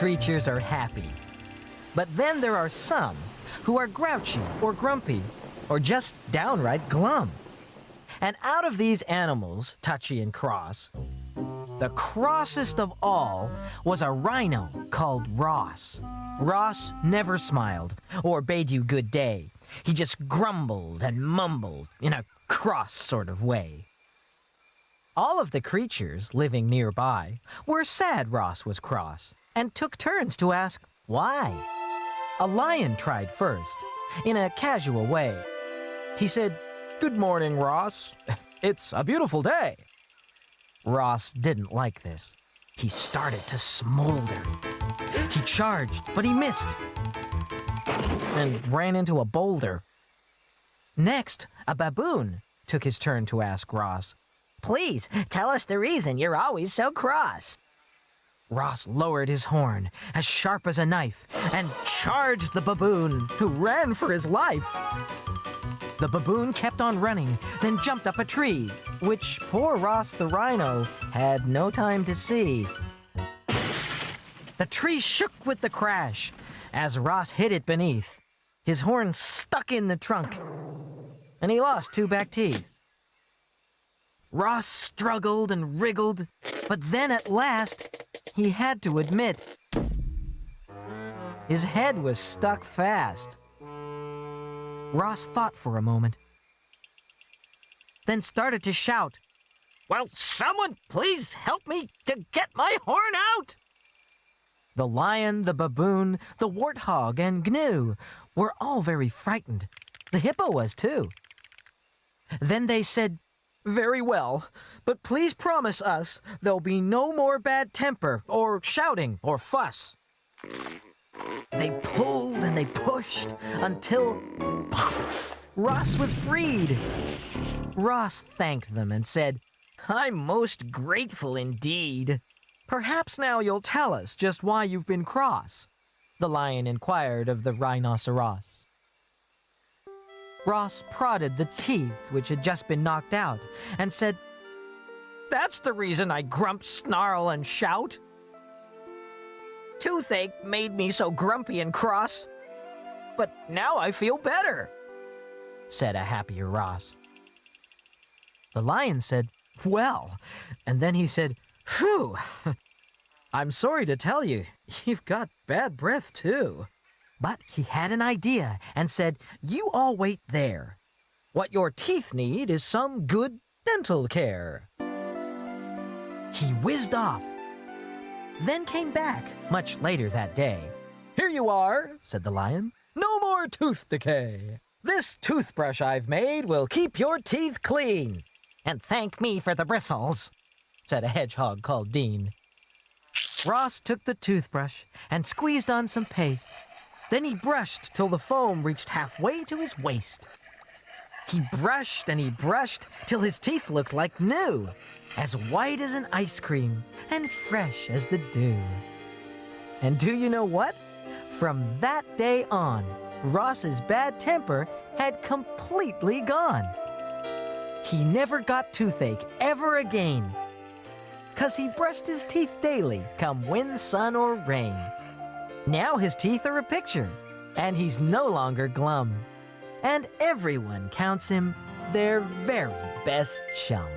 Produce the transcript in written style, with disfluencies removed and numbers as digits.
creatures are happy. But then there are some who are grouchy or grumpy or just downright glum. And out of these animals, touchy and cross, the crossest of all was a rhino called Ross. Ross never smiled or bade you good day. He just grumbled and mumbled in a cross sort of way. All of the creatures living nearby were sad Ross was cross and took turns to ask why. A lion tried first, in a casual way. He said, "Good morning, Ross. It's a beautiful day." Ross didn't like this. He started to smolder. He charged, but he missed and ran into a boulder. Next, a baboon took his turn to ask Ross, "Please, tell us the reason you're always so cross." Ross lowered his horn, as sharp as a knife, and charged the baboon, who ran for his life. The baboon kept on running, then jumped up a tree, which poor Ross the Rhino had no time to see. The tree shook with the crash as Ross hit it beneath. His horn stuck in the trunk, and he lost 2 back teeth. Ross struggled and wriggled, but then at last he had to admit his head was stuck fast. Ross thought for a moment, then started to shout, "Will someone please help me to get my horn out?" The lion, the baboon, the warthog, and Gnu were all very frightened. The hippo was too. Then they said, "Very well, but please promise us there'll be no more bad temper or shouting or fuss." They pulled and they pushed until, pop, Ross was freed. Ross thanked them and said, "I'm most grateful indeed." "Perhaps now you'll tell us just why you've been cross," the lion inquired of the rhinoceros. Ross prodded the teeth which had just been knocked out and said, "That's the reason I grump, snarl, and shout. Toothache made me so grumpy and cross, but now I feel better," said a happier Ross. The lion said, "Well," and then he said, "Phew, I'm sorry to tell you, you've got bad breath too." But he had an idea and said, "You all wait there. What your teeth need is some good dental care." He whizzed off, then came back much later that day. "Here you are," said the lion. "No more tooth decay. This toothbrush I've made will keep your teeth clean." "And thank me for the bristles," said a hedgehog called Dean. Ross took the toothbrush and squeezed on some paste. Then he brushed till the foam reached halfway to his waist. He brushed and he brushed till his teeth looked like new, as white as an ice cream and fresh as the dew. And do you know what? From that day on, Ross's bad temper had completely gone. He never got toothache ever again, 'cause he brushed his teeth daily, come wind, sun, or rain. Now his teeth are a picture, and he's no longer glum. And everyone counts him their very best chum.